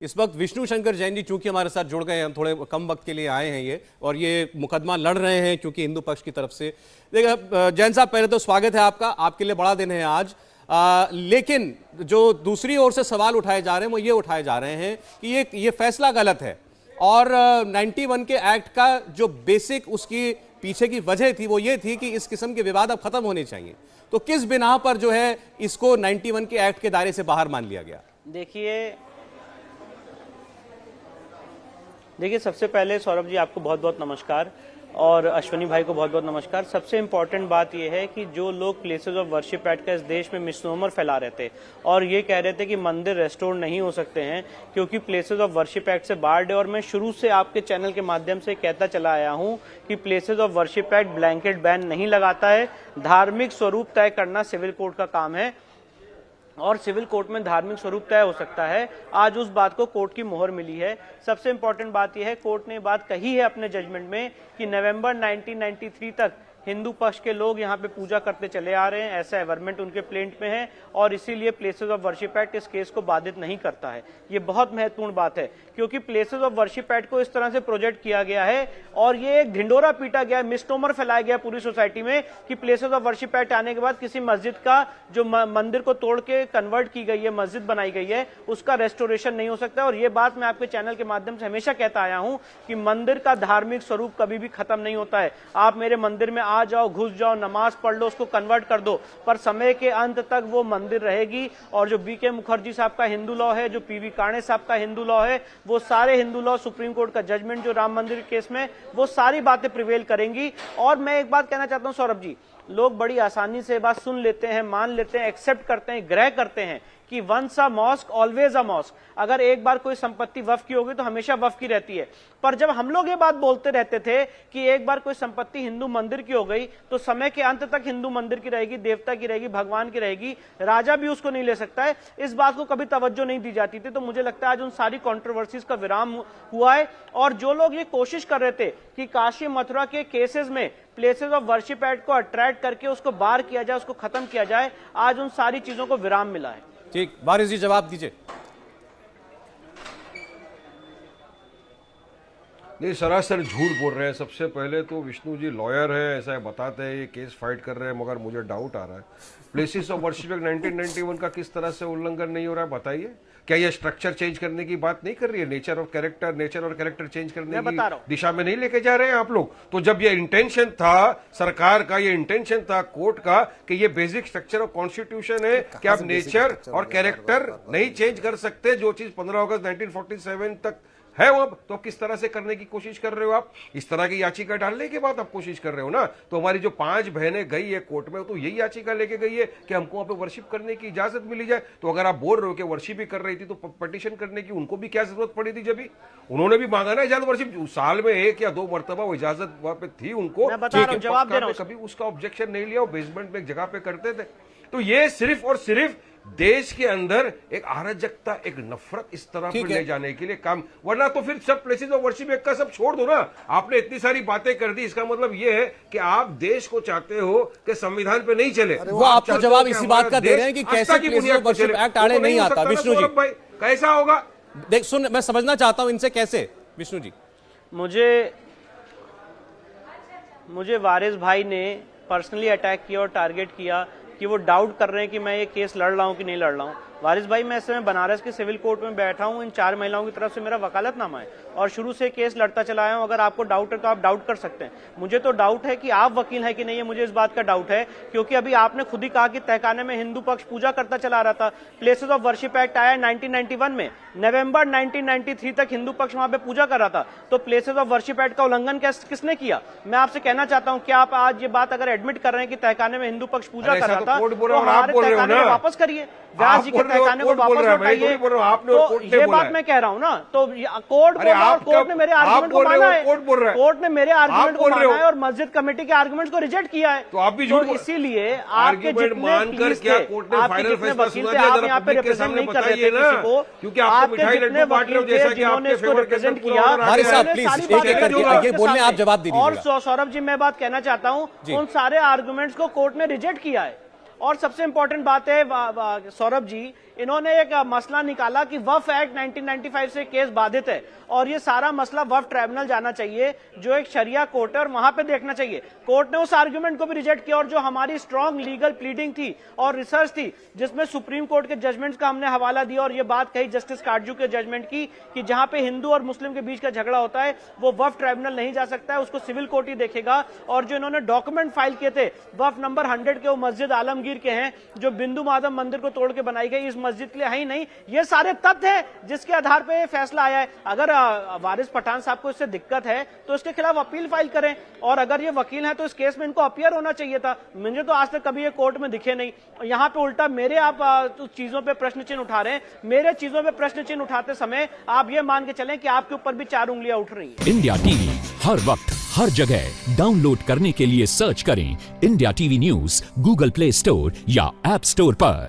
इस वक्त विष्णु शंकर जैन जी चूंकि हमारे साथ जुड़ गए हैं, थोड़े कम वक्त के लिए आए हैं ये, और ये मुकदमा लड़ रहे हैं क्योंकि हिंदू पक्ष की तरफ से। देखिए जैन साहब, पहले तो स्वागत है आपका, आपके लिए बड़ा दिन है आज। लेकिन जो दूसरी ओर से सवाल उठाए जा रहे हैं वो ये उठाए जा रहे हैं कि ये फैसला गलत है और 91 के एक्ट का जो बेसिक उसकी पीछे की वजह थी वो ये थी कि इस किस्म के विवाद अब खत्म होने चाहिए। तो किस बिना पर जो है इसको 91 के एक्ट के दायरे से बाहर मान लिया गया? देखिए सबसे पहले सौरभ जी आपको बहुत बहुत नमस्कार और अश्वनी भाई को बहुत बहुत नमस्कार। सबसे इम्पोर्टेंट बात यह है कि जो लोग प्लेसेस ऑफ वर्शिप एक्ट का इस देश में मिसनोमर फैला रहे थे और ये कह रहे थे कि मंदिर रेस्टोर नहीं हो सकते हैं क्योंकि प्लेसेस ऑफ वर्शिप एक्ट से बाहर है, और मैं शुरू से आपके चैनल के माध्यम से कहता चला आया हूं कि places of worship act blanket ban नहीं लगाता है। धार्मिक स्वरूप तय करना सिविल कोर्ट का काम है और सिविल कोर्ट में धार्मिक स्वरूप तय हो सकता है। आज उस बात को कोर्ट की मोहर मिली है। सबसे इंपॉर्टेंट बात यह है, कोर्ट ने बात कही है अपने जजमेंट में कि नवंबर 1993 तक हिंदू पक्ष के लोग यहाँ पे पूजा करते चले आ रहे हैं, ऐसा एवरमेंट उनके प्लेंट में है और इसीलिए प्लेसेस ऑफ वर्शिप एक्ट इस केस को बाधित नहीं करता है। ये बहुत महत्वपूर्ण बात है क्योंकि प्लेसेस ऑफ वर्शिप एक्ट को इस तरह से प्रोजेक्ट किया गया है और ये एक ढिंडोरा पीटा गया, मिसनोमर फैलाया गया पूरी सोसाइटी में कि प्लेसेस ऑफ वर्शिप एक्ट आने के बाद किसी मस्जिद का जो मंदिर को तोड़ के कन्वर्ट की गई है, मस्जिद बनाई गई है, उसका रेस्टोरेशन नहीं हो सकता। और ये बात मैं आपके चैनल के माध्यम से हमेशा कहता आया हूं कि मंदिर का धार्मिक स्वरूप कभी भी खत्म नहीं होता है। आप मेरे मंदिर में आ जाओ, घुस जाओ, नमाज पढ़ लो, उसको कन्वर्ट कर दो, पर समय के अंत तक वो मंदिर रहेगी। और जो बीके मुखर्जी साहब का हिंदू लॉ है, जो पीवी काणे साहब का हिंदू लॉ है, वो सारे हिंदू लॉ, सुप्रीम कोर्ट का जजमेंट जो राम मंदिर केस में, वो सारी बातें प्रिवेल करेंगी। और मैं एक बात कहना चाहता हूं सौरभ जी, लोग बड़ी आसानी से बात सुन लेते हैं, मान लेते हैं, एक्सेप्ट करते हैं, ग्रह करते हैं कि once a mosque always a mosque. अगर एक बार कोई संपत्ति वफ की होगी तो हमेशा वफ की रहती है। पर जब हम लोग ये बात बोलते रहते थे कि एक बार कोई संपत्ति हिंदू मंदिर की हो गई तो समय के अंत तक हिंदू मंदिर की रहेगी, देवता की रहेगी, भगवान की रहेगी, राजा भी उसको नहीं ले सकता है, इस बात को कभी तवज्जो नहीं दी जाती थी। तो मुझे लगता है आज उन सारी कॉन्ट्रोवर्सीज का विराम हुआ है। और जो लोग ये कोशिश कर रहे थे कि काशी मथुरा के केसेस में प्लेसेस ऑफ वर्शिप एक्ट को अट्रैक्ट करके उसको बार किया जाए, उसको खत्म किया जाए, आज उन सारी चीजों को विराम मिला है। ठीक, वारिस जी जवाब दीजिए। नहीं, सरासर झूठ बोल रहे हैं। सबसे पहले तो विष्णु जी लॉयर है, ऐसा बताते हैं ये केस फाइट कर रहे हैं, मगर मुझे डाउट आ रहा है प्लेसेस ऑफ वर्शिप एक्ट 1991 का किस तरह से उल्लंघन नहीं हो रहा है, बताइए। क्या ये स्ट्रक्चर चेंज करने की बात नहीं कर रही है? नेचर और कैरेक्टर चेंज करने की दिशा में नहीं लेके जा रहे हैं आप लोग? तो जब ये इंटेंशन था सरकार का, ये इंटेंशन था कोर्ट का कि ये बेसिक स्ट्रक्चर ऑफ कॉन्स्टिट्यूशन है कि आप नेचर और कैरेक्टर नहीं चेंज कर सकते, जो चीज 15 अगस्त 1947 तक है वो, तो किस तरह से करने की कोशिश कर रहे हो आप? इस तरह की याचिका डालने के बाद आप कोशिश कर रहे हो ना। तो हमारी जो 5 बहनें गई है कोर्ट में, तो यही याचिका लेके गई है कि हमको वहां पे वर्शिप करने की इजाजत मिली जाए। तो अगर आप बोल रहे हो कि वर्शिप ही कर रही थी तो पटिशन करने की उनको भी क्या जरूरत पड़ी थी? जब भी उन्होंने भी मांगा ना इजाजत वर्शिप, साल में 1 या 2 मरतबा वो इजाजत वहां पे थी उनको, कभी उसका ऑब्जेक्शन नहीं लिया, वो बेसमेंट में एक जगह पे करते थे। तो ये सिर्फ और सिर्फ देश के अंदर एक अराजकता, एक नफरत इस तरह पर ले जाने के लिए काम, वरना तो फिर सब प्लेसेस ऑफ वर्शिप एक्ट का सब छोड़ दो ना। आपने इतनी सारी बातें कर दी, इसका मतलब ये है कि आप देश को चाहते हो कि संविधान पे नहीं चले। वो आपको जवाब इसी बात का दे रहे हैं कि कैसे प्लेसेस ऑफ वर्शिप एक्ट आड़े नहीं आता। विष्णु जी भाई कैसा होगा? देख सुन, मैं समझना चाहता हूं इनसे कैसे। विष्णु जी, मुझे वारिस भाई ने पर्सनली अटैक किया और टारगेट किया कि वो डाउट कर रहे हैं कि मैं ये केस लड़ रहा हूं कि नहीं लड़ रहा हूं। वारिस भाई, मैं इस समय बनारस के सिविल कोर्ट में बैठा हूं, इन 4 महिलाओं की तरफ से मेरा वकालतनामा है और शुरू से केस लड़ता चला आया हूं। अगर आपको डाउट है तो आप डाउट कर सकते हैं। मुझे तो डाउट है कि आप वकील हैं कि नहीं है, मुझे इस बात का डाउट है क्योंकि अभी आपने खुद ही कहा कि तहखाने में हिंदू पक्ष पूजा करता चला रहा था। प्लेसेस ऑफ वर्शिप एक्ट आया 1991 में, नवंबर 1993 तक हिंदू पक्ष वहां पे पूजा कर रहा था। तो प्लेसेस ऑफ वर्शिप एक्ट का उल्लंघन किसने किया? मैं आपसे कहना चाहता हूं, क्या आप आज ये बात अगर एडमिट कर रहे हैं कि तहखाने में हिंदू पक्ष पूजा कर रहा था तो हमारे तहखाने को वापस करिए, व्यास जी के तहखाने को वापस लौटाइए। तो ये बात मैं कह रहा हूं ना, तो कोर्ट ने मेरे आर्गुमेंट को माना है, कोर्ट ने मेरे आर्गुमेंट को माना है और मस्जिद कमेटी के आर्गुमेंट्स को रिजेक्ट किया है। तो आप भी इसीलिए आपके जितने वकील थे, आपके जितने वकील थे, आप यहाँ पे रिप्रेजेंट नहीं कर रहे थे किसी को, क्योंकि आपके जितने वकील थे जिन्होंने इसको रिप्रेजेंट किया, ये बोलने आप जवाब दीजिए। और सौरभ जी, मैं बात कहना चाहता हूँ, उन सारे आर्गुमेंट्स को कोर्ट ने रिजेक्ट किया है। और सबसे इंपॉर्टेंट बात है सौरभ जी, इन्होंने एक मसला निकाला कि वक्फ एक्ट 1995 से केस बाधित है और ये सारा मसला वक्फ ट्राइब्यूनल जाना चाहिए, जो एक शरिया कोर्ट है, और वहां पे देखना चाहिए। कोर्ट ने उस आर्गुमेंट को भी रिजेक्ट किया और जो हमारी स्ट्रॉन्ग लीगल प्लीडिंग थी और रिसर्च थी, जिसमें सुप्रीम कोर्ट के जजमेंट्स का हमने हवाला दिया और ये बात कही जस्टिस काटजू के जजमेंट की कि जहां पे हिंदू और मुस्लिम के बीच का झगड़ा होता है वो वक्फ ट्राइब्यूनल नहीं जा सकता है, उसको सिविल कोर्ट ही देखेगा। और जो इन्होंने डॉक्यूमेंट फाइल किए थे वक्फ नंबर 100 के, वो मस्जिद आलमगीर के हैं जो बिंदु माधव मंदिर को तोड़ के बनाई गई, इस मस्जिद के लिए है ही नहीं। ये सारे तथ्य हैं जिसके आधार पर फैसला आया है। अगर वारिस पठान साहब को इससे दिक्कत है तो इसके खिलाफ अपील फाइल करें, और अगर ये वकील हैं तो इस केस में इनको अपीयर होना चाहिए था। मुझे तो आज तक कभी ये कोर्ट में दिखे नहीं। यहाँ पे उल्टा मेरे आप चीजों पे प्रश्न चिन्ह उठा रहे हैं। मेरे चीजों पे प्रश्न चिन्ह उठाते समय आप ये मान के चलें कि आपके ऊपर भी 4 उंगलियां उठ रही हैं। इंडिया टीवी हर वक्त हर जगह डाउनलोड करने के लिए सर्च करें India TV news Google play store या ऐप स्टोर पर।